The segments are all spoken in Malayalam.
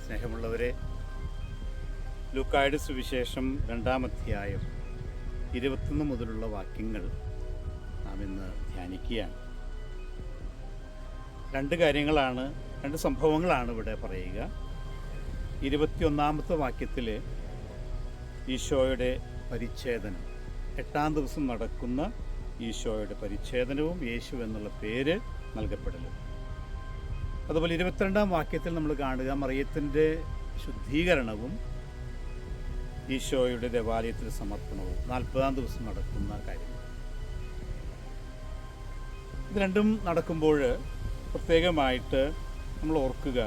സ്നേഹമുള്ളവരെ, ലൂക്കായുടെ സുവിശേഷം 2-ാം അധ്യായം 21 മുതലുള്ള വാക്യങ്ങൾ നാം ഇന്ന് ധ്യാനിക്കുകയാണ്. രണ്ട് സംഭവങ്ങളാണ് ഇവിടെ പറയുക. 21-ാമത്തെ വാക്യത്തിൽ ഈശോയുടെ പരിച്ഛേദനം, 8-ാം ദിവസം നടക്കുന്ന ഈശോയുടെ പരിച്ഛേദനവും യേശു എന്നുള്ള പേര് നൽകപ്പെടലും. അതുപോലെ 22-ാം വാക്യത്തിൽ നമ്മൾ കാണുക മറിയത്തിൻ്റെ ശുദ്ധീകരണവും ഈശോയുടെ ദേവാലയത്തിൽ സമർപ്പണവും 40-ാം ദിവസം നടക്കുന്ന കാര്യങ്ങൾ. ഇത് രണ്ടും നടക്കുമ്പോൾ പ്രത്യേകമായിട്ട് നമ്മൾ ഓർക്കുക,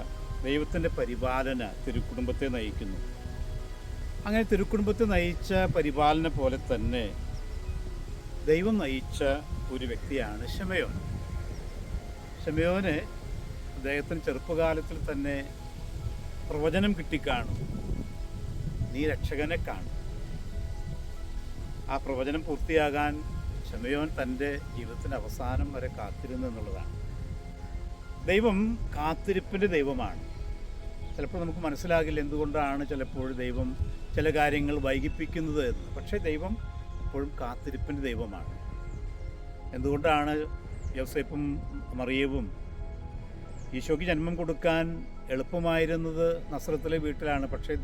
ദൈവത്തിൻ്റെ പരിപാലന തിരുക്കുടുംബത്തെ നയിക്കുന്നു. അങ്ങനെ തിരുക്കുടുംബത്തെ നയിച്ച പരിപാലന പോലെ തന്നെ ദൈവം നയിച്ച ഒരു വ്യക്തിയാണ് ശിമയോൻ. ശിമയോന് അദ്ദേഹത്തിന് ചെറുപ്പകാലത്തിൽ തന്നെ പ്രവചനം കിട്ടിക്കാണും, നീ രക്ഷകനെ കാണും. ആ പ്രവചനം പൂർത്തിയാകാൻ ശിമയോൻ തൻ്റെ ജീവിതത്തിൻ്റെ അവസാനം വരെ കാത്തിരുന്നു എന്നുള്ളതാണ്. ദൈവം കാത്തിരിപ്പിൻ്റെ ദൈവമാണ്. ചിലപ്പോൾ നമുക്ക് മനസ്സിലാകില്ല എന്തുകൊണ്ടാണ് ചിലപ്പോൾ ദൈവം ചില കാര്യങ്ങൾ വൈകിപ്പിക്കുന്നത് എന്ന്. പക്ഷേ ദൈവം എപ്പോഴും കാത്തിരിപ്പിൻ്റെ ദൈവമാണ്. എന്തുകൊണ്ടാണ് യോസേപ്പും മറിയവും ഈശോയ്ക്ക് ജന്മം കൊടുക്കാൻ എളുപ്പമായിരുന്നത് നസ്രത്തിലെ വീട്ടിലാണ്. പക്ഷേ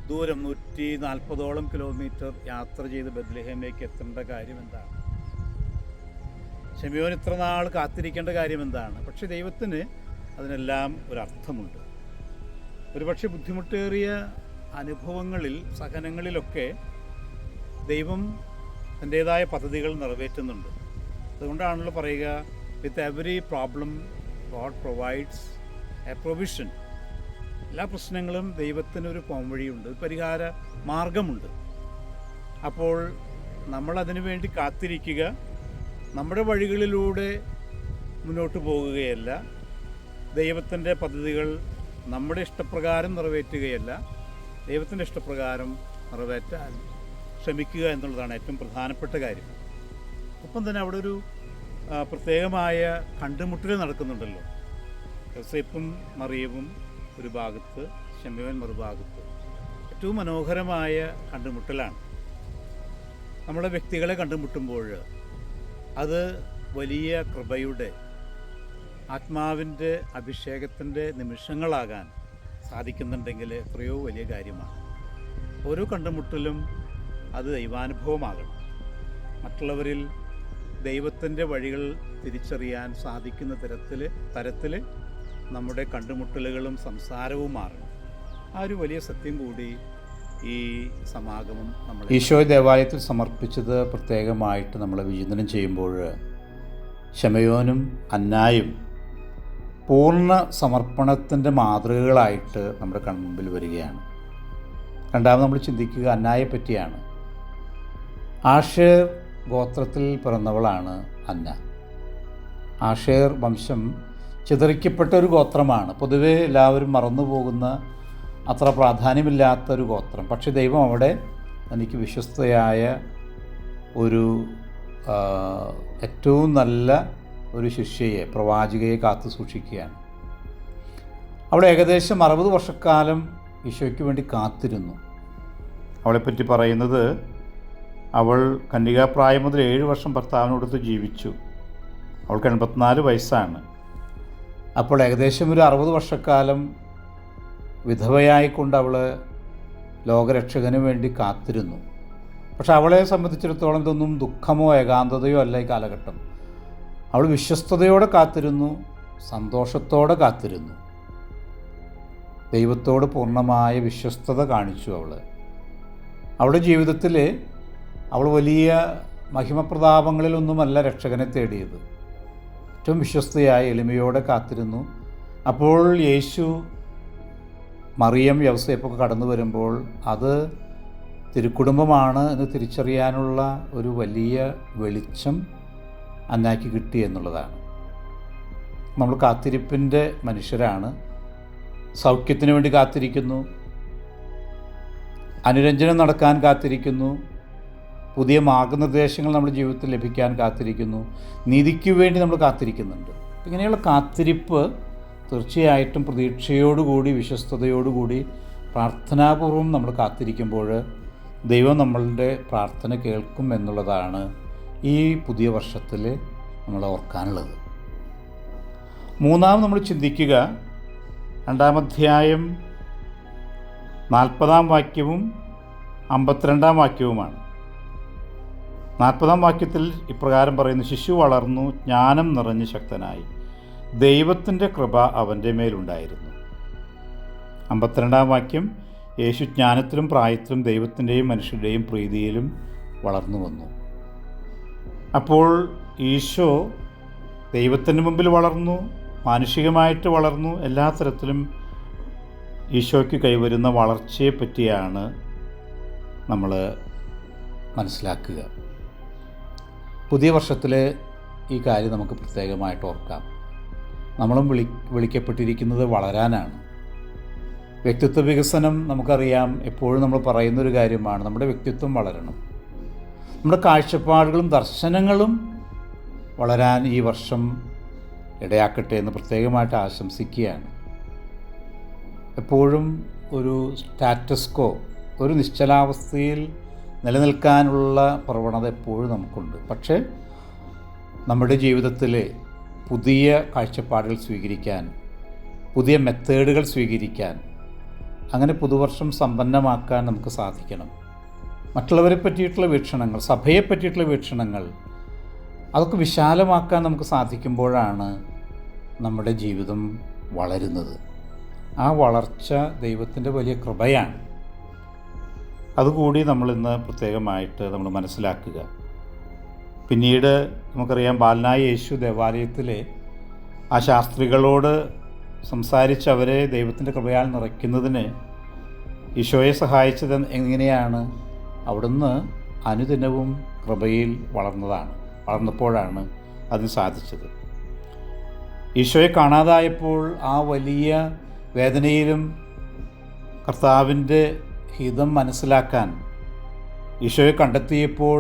ദൂരം 140ഓളം കിലോമീറ്റർ യാത്ര ചെയ്ത് ബെത്ലഹേമിലേക്ക് എത്തേണ്ട കാര്യം എന്താണ്? ശിമയോൻ ഇത്ര നാൾ കാത്തിരിക്കേണ്ട കാര്യം എന്താണ്? പക്ഷേ ദൈവത്തിന് അതിനെല്ലാം ഒരർത്ഥമുണ്ട്. ഒരുപക്ഷെ ബുദ്ധിമുട്ടേറിയ അനുഭവങ്ങളിൽ, സഹനങ്ങളിലൊക്കെ ദൈവം തൻ്റേതായ പദ്ധതികൾ നിറവേറ്റുന്നുണ്ട്. അതുകൊണ്ടാണല്ലോ പറയുക, with every problem God provides a provision. എല്ലാ പ്രശ്നങ്ങളും ദൈവത്തിനൊരു പോംവഴിയുണ്ട്, പരിഹാര മാർഗമുണ്ട്. അപ്പോൾ നമ്മളതിനു വേണ്ടി കാത്തിരിക്കുക, നമ്മുടെ വഴികളിലൂടെ മുന്നോട്ട് പോകുകയല്ല, ദൈവത്തിൻ്റെ പദ്ധതികൾ നമ്മുടെ ഇഷ്ടപ്രകാരം നിറവേറ്റുകയല്ല, ദൈവത്തിൻ്റെ ഇഷ്ടപ്രകാരം നിറവേറ്റാൻ ശ്രമിക്കുക എന്നുള്ളതാണ് ഏറ്റവും പ്രധാനപ്പെട്ട കാര്യം. ഒപ്പം തന്നെ അവിടെ ഒരു പ്രത്യേകമായ കണ്ടുമുട്ടൽ നടക്കുന്നുണ്ടല്ലോ. യോസേപ്പും മറിയവും ഒരു ഭാഗത്ത്, ശിമയോൻ മറുഭാഗത്ത്. ഏറ്റവും മനോഹരമായ കണ്ടുമുട്ടലാണ്. നമ്മുടെ വ്യക്തികളെ കണ്ടുമുട്ടുമ്പോൾ അത് വലിയ കൃപയുടെ, ആത്മാവിൻ്റെ അഭിഷേകത്തിൻ്റെ നിമിഷങ്ങളാകാൻ സാധിക്കുന്നുണ്ടെങ്കിൽ എത്രയോ വലിയ കാര്യമാണ്. ഓരോ കണ്ടുമുട്ടലും അത് ദൈവാനുഭവമാകണം. മറ്റുള്ളവരിൽ ദൈവത്തിൻ്റെ വഴികൾ തിരിച്ചറിയാൻ സാധിക്കുന്ന തരത്തിൽ നമ്മുടെ കണ്ടുമുട്ടലുകളും സംസാരവും മാറണം. ആ ഒരു വലിയ സത്യം കൂടി ഈ സമാഗമം നമ്മൾ ഈശോ ദേവാലയത്തിൽ സമർപ്പിച്ചത് പ്രത്യേകമായിട്ട് നമ്മൾ വിചിന്തനം ചെയ്യുമ്പോൾ ശിമയോനും അന്നായും പൂർണ്ണ സമർപ്പണത്തിൻ്റെ മാതൃകകളായിട്ട് നമ്മുടെ കൺമുമ്പിൽ വരികയാണ്. രണ്ടാമത് നമ്മൾ ചിന്തിക്കുക അന്നായെ പറ്റിയാണ്. ആഷേർ ഗോത്രത്തിൽ പിറന്നവളാണ് അന്ന. ആഷേർ വംശം ചിതറിക്കപ്പെട്ട ഒരു ഗോത്രമാണ്. പൊതുവെ എല്ലാവരും മറന്നുപോകുന്ന, അത്ര പ്രാധാന്യമില്ലാത്തൊരു ഗോത്രം. പക്ഷേ ദൈവം അവിടെ എനിക്ക് വിശ്വസ്തയായ ഒരു ഏറ്റവും നല്ല ഒരു ശിഷ്യയെ, പ്രവാചകയെ കാത്തു സൂക്ഷിക്കുകയാണ്. അവിടെ ഏകദേശം 60 വർഷക്കാലം ഈശോയ്ക്ക് വേണ്ടി കാത്തിരുന്നു. അവളെപ്പറ്റി പറയുന്നത്, അവൾ കന്യകാപ്രായം മുതൽ 7 വർഷം ഭർത്താവിനോടൊത്ത് ജീവിച്ചു. അവൾക്ക് 84 വയസ്സാണ്. അപ്പോൾ ഏകദേശം ഒരു 60 വർഷക്കാലം വിധവയായിക്കൊണ്ട് അവൾ ലോകരക്ഷകന് വേണ്ടി കാത്തിരുന്നു. പക്ഷെ അവളെ സംബന്ധിച്ചിടത്തോളം ഇതൊന്നും ദുഃഖമോ ഏകാന്തതയോ അല്ല ഈ കാലഘട്ടം. അവൾ വിശ്വസ്തയോടെ കാത്തിരുന്നു, സന്തോഷത്തോടെ കാത്തിരുന്നു. ദൈവത്തോട് പൂർണ്ണമായ വിശ്വസ്തത കാണിച്ചു അവൾ. അവളുടെ ജീവിതത്തിൽ അവൾ വലിയ മഹിമപ്രതാപങ്ങളിലൊന്നുമല്ല രക്ഷകനെ തേടിയത്. ഏറ്റവും വിശ്വസ്തയായി എളിമയോടെ കാത്തിരുന്നു. അപ്പോൾ യേശു, മറിയം, യൗസേപ്പൊക്കെ കടന്നു വരുമ്പോൾ അത് തിരുക്കുടുംബമാണ് എന്ന് തിരിച്ചറിയാനുള്ള ഒരു വലിയ വെളിച്ചം അന്നായ്ക്ക് കിട്ടി എന്നുള്ളതാണ്. നമ്മൾ കാത്തിരിപ്പിൻ്റെ മനുഷ്യരാണ്. സൗഖ്യത്തിന് വേണ്ടി കാത്തിരിക്കുന്നു, അനുരഞ്ജനം നടക്കാൻ കാത്തിരിക്കുന്നു, പുതിയ മാർഗനിർദ്ദേശങ്ങൾ നമ്മുടെ ജീവിതത്തിൽ ലഭിക്കാൻ കാത്തിരിക്കുന്നു, നീതിക്ക് വേണ്ടി നമ്മൾ കാത്തിരിക്കുന്നുണ്ട്. ഇങ്ങനെയുള്ള കാത്തിരിപ്പ് തീർച്ചയായിട്ടും പ്രതീക്ഷയോടുകൂടി വിശ്വസ്തയോടുകൂടി പ്രാർത്ഥനാപൂർവം നമ്മൾ കാത്തിരിക്കുമ്പോൾ ദൈവം നമ്മളുടെ പ്രാർത്ഥന കേൾക്കും എന്നുള്ളതാണ് ഈ പുതിയ വർഷത്തിൽ നമ്മൾ ഓർക്കാനുള്ളത്. മൂന്നാമത് നമ്മൾ ചിന്തിക്കുക 2-ാം അധ്യായം 40-ാം വാക്യവും 52-ാം വാക്യവുമാണ്. 40-ാം വാക്യത്തിൽ ഇപ്രകാരം പറയുന്നു: ശിശു വളർന്നു, ജ്ഞാനം നിറഞ്ഞ് ശക്തനായി, ദൈവത്തിൻ്റെ കൃപ അവൻ്റെ മേലുണ്ടായിരുന്നു. 52-ാം വാക്യം: യേശു ജ്ഞാനത്തിലും പ്രായത്തിലും ദൈവത്തിൻ്റെയും മനുഷ്യരുടെയും പ്രീതിയിലും വളർന്നു വന്നു. അപ്പോൾ ഈശോ ദൈവത്തിൻ്റെ മുമ്പിൽ വളർന്നു, മാനുഷികമായിട്ട് വളർന്നു. എല്ലാ തരത്തിലും ഈശോയ്ക്ക് കൈവരുന്ന വളർച്ചയെപ്പറ്റിയാണ് നമ്മൾ മനസ്സിലാക്കുക. പുതിയ വർഷത്തിൽ ഈ കാര്യം നമുക്ക് പ്രത്യേകമായിട്ട് ഓർക്കാം. നമ്മളും വിളിക്കപ്പെട്ടിരിക്കുന്നത് വളരാനാണ്. വ്യക്തിത്വ വികസനം നമുക്കറിയാം, എപ്പോഴും നമ്മൾ പറയുന്നൊരു കാര്യമാണ്. നമ്മുടെ വ്യക്തിത്വം വളരണം, നമ്മുടെ കാഴ്ചപ്പാടുകളും ദർശനങ്ങളും വളരാൻ ഈ വർഷം ഇടയാക്കട്ടെ എന്ന് പ്രത്യേകമായിട്ട് ആശംസിക്കുകയാണ്. എപ്പോഴും ഒരു സ്റ്റാറ്റസ്കോ, ഒരു നിശ്ചലാവസ്ഥയിൽ നിലനിൽക്കാനുള്ള പ്രവണത എപ്പോഴും നമുക്കുണ്ട്. പക്ഷേ നമ്മുടെ ജീവിതത്തിലെ പുതിയ കാഴ്ചപ്പാടുകൾ സ്വീകരിക്കാൻ, പുതിയ മെത്തേഡുകൾ സ്വീകരിക്കാൻ, അങ്ങനെ പുതുവർഷം സമ്പന്നമാക്കാൻ നമുക്ക് സാധിക്കണം. മറ്റുള്ളവരെ പറ്റിയിട്ടുള്ള വീക്ഷണങ്ങൾ, സഭയെ പറ്റിയിട്ടുള്ള വീക്ഷണങ്ങൾ, അതൊക്കെ വിശാലമാക്കാൻ നമുക്ക് സാധിക്കുമ്പോഴാണ് നമ്മുടെ ജീവിതം വളരുന്നത്. ആ വളർച്ച ദൈവത്തിൻ്റെ വലിയ കൃപയാണ്. അതുകൂടി നമ്മളിന്ന് പ്രത്യേകമായിട്ട് നമ്മൾ മനസ്സിലാക്കുക. പിന്നീട് നമുക്കറിയാം, ബാലനായ യേശു ദേവാലയത്തിലെ ആ ശാസ്ത്രികളോട് സംസാരിച്ചവരെ ദൈവത്തിൻ്റെ കൃപയാൽ നിറയ്ക്കുന്നതിന് ഈശോയെ സഹായിച്ചത് എങ്ങനെയാണ്? അവിടുന്ന് അനുദിനവും കൃപയിൽ വളർന്നപ്പോഴാണ് അതിന് സാധിച്ചത്. ഈശോയെ കാണാതായപ്പോൾ ആ വലിയ വേദനയിലും കർത്താവിൻ്റെ ഹിതം മനസ്സിലാക്കാൻ, ഈശോയെ കണ്ടെത്തിയപ്പോൾ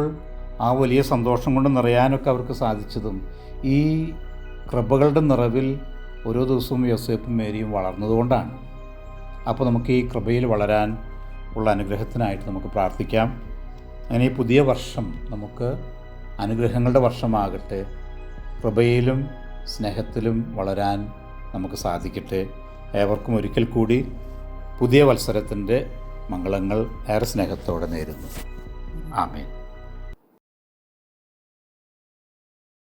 ആ വലിയ സന്തോഷം കൊണ്ട് നിറയാനൊക്കെ അവർക്ക് സാധിച്ചതും ഈ കൃപകളുടെ നിറവിൽ ഓരോ ദിവസവും യോസേപ്പും മേരിയും വളർന്നതുകൊണ്ടാണ്. അപ്പോൾ നമുക്ക് ഈ കൃപയിൽ വളരാൻ ഉള്ള അനുഗ്രഹത്തിനായിട്ട് നമുക്ക് പ്രാർത്ഥിക്കാം. അങ്ങനെ ഈ പുതിയ വർഷം നമുക്ക് അനുഗ്രഹങ്ങളുടെ വർഷമാകട്ടെ. കൃപയിലും സ്നേഹത്തിലും വളരാൻ നമുക്ക് സാധിക്കട്ടെ. ഏവർക്കും ഒരിക്കൽ കൂടി പുതിയ വത്സരത്തിൻ്റെ മംഗളങ്ങൾ ഏറെ സ്നേഹത്തോടെ നേരുന്നു. ആമേൻ.